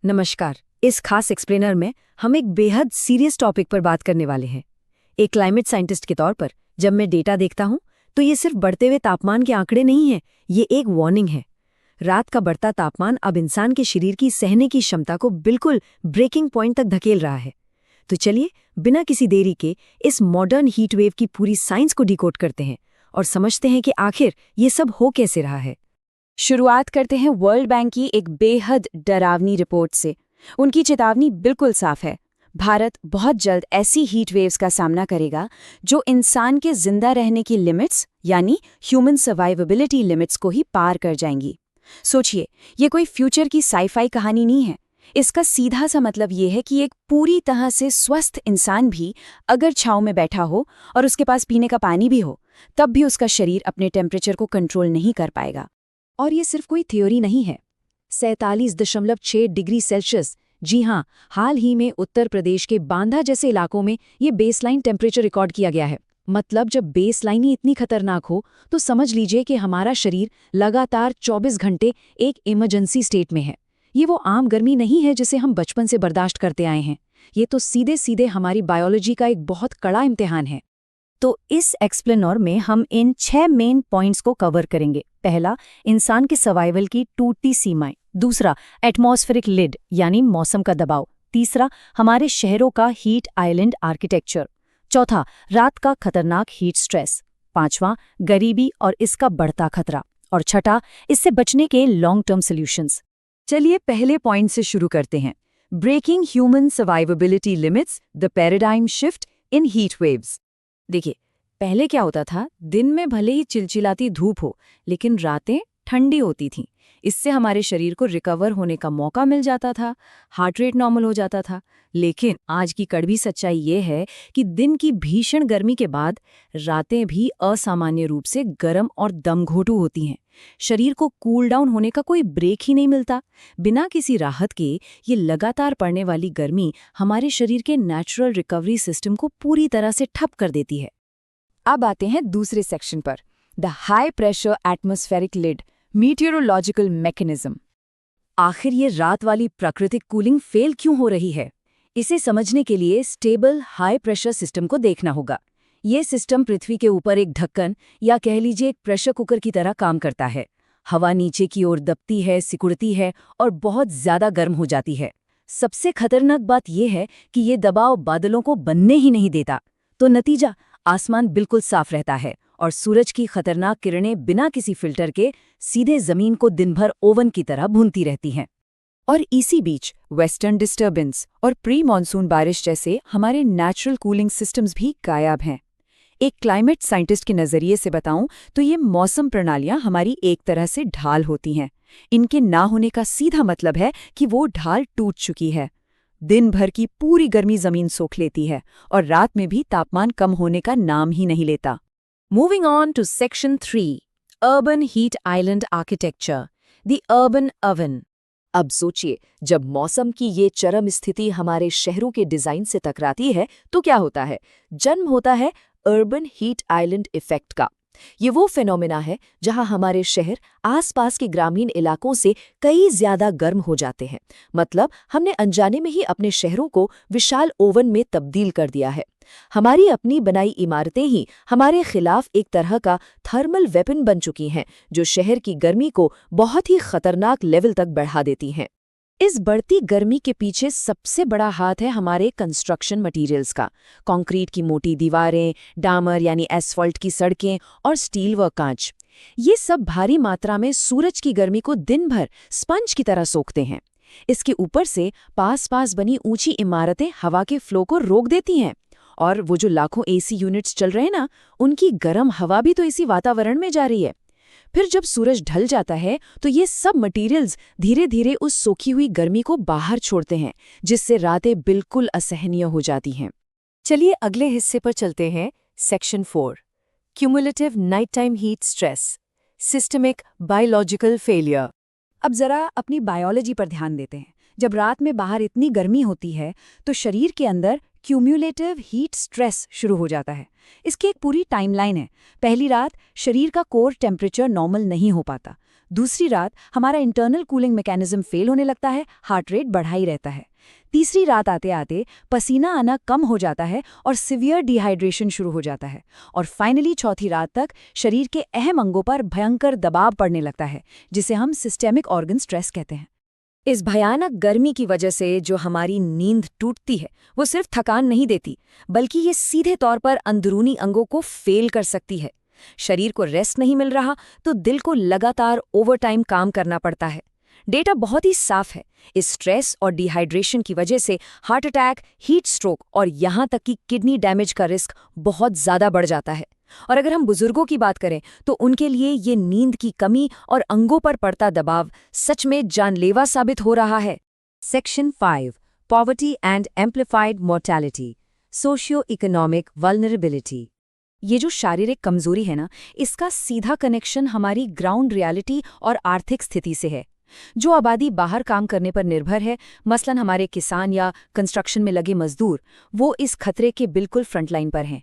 नमस्कार। इस खास एक्सप्लेनर में हम एक बेहद सीरियस टॉपिक पर बात करने वाले हैं। एक क्लाइमेट साइंटिस्ट के तौर पर जब मैं डेटा देखता हूं तो ये सिर्फ बढ़ते हुए तापमान के आंकड़े नहीं हैं, ये एक वार्निंग है। रात का बढ़ता तापमान अब इंसान के शरीर की सहने की क्षमता को बिल्कुल ब्रेकिंग पॉइंट तक धकेल रहा है। तो चलिए बिना किसी देरी के इस मॉडर्न हीट वेव की पूरी साइंस को डिकोड करते हैं और समझते हैं कि आखिर ये सब हो कैसे रहा है। शुरुआत करते हैं वर्ल्ड बैंक की एक बेहद डरावनी रिपोर्ट से। उनकी चेतावनी बिल्कुल साफ है। भारत बहुत जल्द ऐसी हीट वेव्स का सामना करेगा जो इंसान के जिंदा रहने की लिमिट्स यानी ह्यूमन सर्वाइवेबिलिटी लिमिट्स को ही पार कर जाएंगी। सोचिए, ये कोई फ्यूचर की साईफाई कहानी नहीं है। इसका सीधा सा मतलब ये है कि एक पूरी तरह से स्वस्थ इंसान भी अगर छांव में बैठा हो और उसके पास पीने का पानी भी हो, तब भी उसका शरीर अपने टेम्परेचर को कंट्रोल नहीं कर पाएगा। और ये सिर्फ कोई थ्योरी नहीं है। 47.6 डिग्री सेल्सियस, जी हाँ, हाल ही में उत्तर प्रदेश के बांदा जैसे इलाकों में ये बेसलाइन टेम्परेचर रिकॉर्ड किया गया है। मतलब जब बेसलाइन ही इतनी खतरनाक हो तो समझ लीजिए कि हमारा शरीर लगातार 24 घंटे एक इमरजेंसी स्टेट में है। ये वो आम गर्मी नहीं है जिसे हम बचपन से बर्दाश्त करते आए हैं। ये तो सीधे सीधे हमारी बायोलॉजी का एक बहुत कड़ा इम्तिहान है। तो इस एक्सप्लेनर में हम इन 6 मेन पॉइंट्स को कवर करेंगे। पहला, इंसान के सर्वाइवल की टूटती सीमाएं। दूसरा, एटमॉस्फेरिक लिड यानी मौसम का दबाव। तीसरा, हमारे शहरों का हीट आइलैंड आर्किटेक्चर। चौथा, रात का खतरनाक हीट स्ट्रेस। पांचवां, गरीबी और इसका बढ़ता खतरा। और छठा, इससे बचने के लॉन्ग टर्म सॉल्यूशंस। चलिए पहले पॉइंट से शुरू करते हैं। Breaking human survivability limits, the paradigm shift in heat waves. देखिए, पहले क्या होता था, दिन में भले ही चिलचिलाती धूप हो लेकिन रातें ठंडी होती थीं। इससे हमारे शरीर को रिकवर होने का मौका मिल जाता था, हार्ट रेट नॉर्मल हो जाता था। लेकिन आज की कड़वी सच्चाई ये है कि दिन की भीषण गर्मी के बाद रातें भी असामान्य रूप से गर्म और दमघोटू होती हैं। शरीर को कूल डाउन होने का कोई ब्रेक ही नहीं मिलता। बिना किसी राहत के ये लगातार पड़ने वाली गर्मी हमारे शरीर के नेचुरल रिकवरी सिस्टम को पूरी तरह से ठप कर देती है। अब आते हैं दूसरे सेक्शन पर, the high pressure atmospheric lid, meteorological mechanism. आखिर ये रात वाली प्राकृतिक कूलिंग फेल क्यों हो रही है? इसे समझने के लिए स्टेबल हाई प्रेशर सिस्टम को देखना होगा। ये सिस्टम पृथ्वी के ऊपर एक ढक्कन या कह लीजिए एक प्रेशर कुकर की तरह काम करता है। हवा नीचे की ओर दबती है, सिकुड़ती है और बहुत ज्यादा गर्म हो जाती है। सबसे खतरनाक बात यह है कि ये दबाव बादलों को बनने ही नहीं देता। तो नतीजा, आसमान बिल्कुल साफ रहता है और सूरज की खतरनाक किरणें बिना किसी फिल्टर के सीधे जमीन को दिन भर ओवन की तरह भूनती रहती हैं। और इसी बीच वेस्टर्न डिस्टर्बेंस और प्री मॉनसून बारिश जैसे हमारे नेचुरल कूलिंग सिस्टम्स भी गायब हैं। एक क्लाइमेट साइंटिस्ट के नज़रिए से बताऊं तो ये मौसम प्रणालियां हमारी एक तरह से ढाल होती हैं। इनके ना होने का सीधा मतलब है कि वो ढाल टूट चुकी है। दिन भर की पूरी गर्मी जमीन सोख लेती है और रात में भी तापमान कम होने का नाम ही नहीं लेता। Moving on to section 3, urban heat island architecture, the urban oven. अब सोचिए, जब मौसम की ये चरम स्थिति हमारे शहरों के डिजाइन से टकराती है तो क्या होता है? जन्म होता है अर्बन हीट आइलैंड इफेक्ट का। ये वो फिनोमेना है जहां हमारे शहर आसपास के ग्रामीण इलाकों से कई ज्यादा गर्म हो जाते हैं। मतलब हमने अनजाने में ही अपने शहरों को विशाल ओवन में तब्दील कर दिया है। हमारी अपनी बनाई इमारतें ही हमारे खिलाफ एक तरह का थर्मल वेपन बन चुकी हैं, जो शहर की गर्मी को बहुत ही खतरनाक लेवल तक बढ़ा देती हैं। इस बढ़ती गर्मी के पीछे सबसे बड़ा हाथ है हमारे कंस्ट्रक्शन मटेरियल्स का। कंक्रीट की मोटी दीवारें, डामर यानी एसफॉल्ट की सड़कें और स्टील व कांच, ये सब भारी मात्रा में सूरज की गर्मी को दिन भर स्पंज की तरह सोखते हैं। इसके ऊपर से पास पास बनी ऊंची इमारतें हवा के फ्लो को रोक देती हैं। और वो जो लाखों एसी यूनिट्स चल रहे हैं ना, उनकी गर्म हवा भी तो इसी वातावरण में जा रही है। फिर जब सूरज ढल जाता है तो ये सब मटेरियल्स धीरे धीरे उस सोखी हुई गर्मी को बाहर छोड़ते हैं, जिससे रातें बिल्कुल असहनीय हो जाती हैं। चलिए अगले हिस्से पर चलते हैं, section 4, cumulative night time heat stress, systemic biological failure. अब जरा अपनी बायोलॉजी पर ध्यान देते हैं। जब रात में बाहर इतनी गर्मी होती है तो शरीर के अंदर क्यूमुलेटिव हीट स्ट्रेस शुरू हो जाता है। इसकी एक पूरी टाइमलाइन है। पहली रात शरीर का कोर टेम्परेचर नॉर्मल नहीं हो पाता। दूसरी रात हमारा इंटरनल कूलिंग मैकेनिज्म फेल होने लगता है, हार्ट रेट बढ़ा ही रहता है। तीसरी रात आते आते पसीना आना कम हो जाता है और सिवियर डिहाइड्रेशन शुरू हो जाता है। और फाइनली चौथी रात तक शरीर के अहम अंगों पर भयंकर दबाव पड़ने लगता है, जिसे हम सिस्टेमिक ऑर्गन स्ट्रेस कहते हैं। इस भयानक गर्मी की वजह से जो हमारी नींद टूटती है वो सिर्फ थकान नहीं देती, बल्कि ये सीधे तौर पर अंदरूनी अंगों को फेल कर सकती है। शरीर को रेस्ट नहीं मिल रहा तो दिल को लगातार ओवरटाइम काम करना पड़ता है। डेटा बहुत ही साफ है। इस स्ट्रेस और डिहाइड्रेशन की वजह से हार्ट अटैक, हीट स्ट्रोक और यहाँ तक कि किडनी डैमेज का रिस्क बहुत ज़्यादा बढ़ जाता है। और अगर हम बुजुर्गों की बात करें तो उनके लिए ये नींद की कमी और अंगों पर पड़ता दबाव सच में जानलेवा साबित हो रहा है। Section 5 poverty and amplified mortality, socio economic vulnerability. ये जो शारीरिक कमजोरी है ना, इसका सीधा कनेक्शन हमारी ग्राउंड रियलिटी और आर्थिक स्थिति से है। जो आबादी बाहर काम करने पर निर्भर है, मसलन हमारे किसान या कंस्ट्रक्शन में लगे मजदूर, वो इस खतरे के बिल्कुल फ्रंटलाइन पर हैं।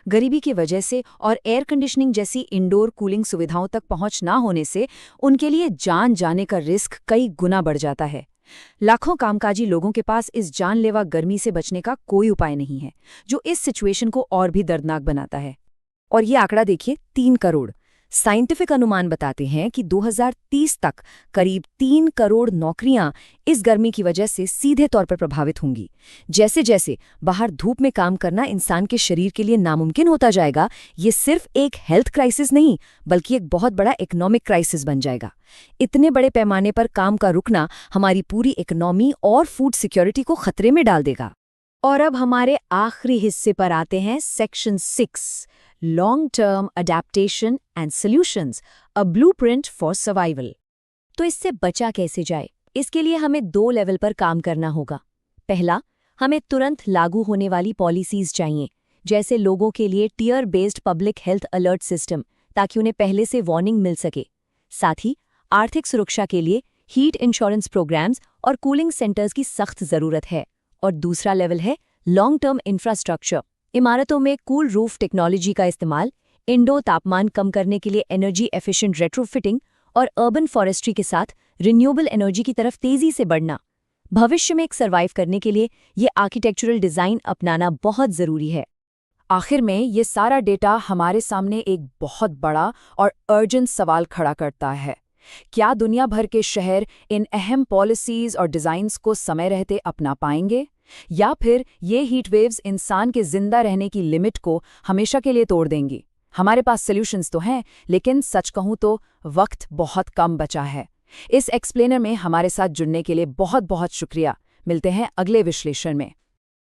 गरीबी की वजह से और एयर कंडीशनिंग जैसी इंडोर कूलिंग सुविधाओं तक पहुंच ना होने से उनके लिए जान जाने का रिस्क कई गुना बढ़ जाता है। लाखों कामकाजी लोगों के पास इस जानलेवा गर्मी से बचने का कोई उपाय नहीं है, जो इस सिचुएशन को और भी दर्दनाक बनाता है। और ये आंकड़ा देखिए, 3 करोड़। साइंटिफिक अनुमान बताते हैं कि 2030 तक करीब 3 करोड़ नौकरियां इस गर्मी की वजह से सीधे तौर पर प्रभावित होंगी। जैसे जैसे बाहर धूप में काम करना इंसान के शरीर के लिए नामुमकिन होता जाएगा, ये सिर्फ एक हेल्थ क्राइसिस नहीं, बल्कि एक बहुत बड़ा इकोनॉमिक क्राइसिस बन जाएगा। इतने बड़े पैमाने पर काम का रुकना हमारी पूरी इकोनॉमी और फूड सिक्योरिटी को खतरे में डाल देगा। और अब हमारे आखिरी हिस्से पर आते हैं, section 6 long term adaptation and solutions, a blueprint for survival. तो इससे बचा कैसे जाए? इसके लिए हमें 2 लेवल पर काम करना होगा। पहला, हमें तुरंत लागू होने वाली पॉलिसीज चाहिए, जैसे लोगों के लिए tier based public health alert system, ताकि उन्हें पहले से वार्निंग मिल सके। साथ ही आर्थिक सुरक्षा के लिए हीट इंश्योरेंस प्रोग्राम्स और कूलिंग सेंटर्स की सख्त जरूरत है। और दूसरा लेवल है लॉन्ग टर्म इंफ्रास्ट्रक्चर, इमारतों में कूल रूफ टेक्नोलॉजी का इस्तेमाल, इंडोर तापमान कम करने के लिए एनर्जी एफिशिएंट रेट्रोफिटिंग और अर्बन फॉरेस्ट्री के साथ रिन्यूएबल एनर्जी की तरफ तेजी से बढ़ना। भविष्य में एक सर्वाइव करने के लिए ये आर्किटेक्चरल डिजाइन अपनाना बहुत जरूरी है। आखिर में ये सारा डेटा हमारे सामने एक बहुत बड़ा और अर्जेंट सवाल खड़ा करता है। क्या दुनिया भर के शहर इन अहम पॉलिसीज और डिजाइन्स को समय रहते अपना पाएंगे, या फिर ये हीट वेव्स इंसान के जिंदा रहने की लिमिट को हमेशा के लिए तोड़ देंगी? हमारे पास सॉल्यूशंस तो हैं, लेकिन सच कहूं तो वक्त बहुत कम बचा है। इस एक्सप्लेनर में हमारे साथ जुड़ने के लिए बहुत बहुत शुक्रिया। मिलते हैं अगले विश्लेषण में।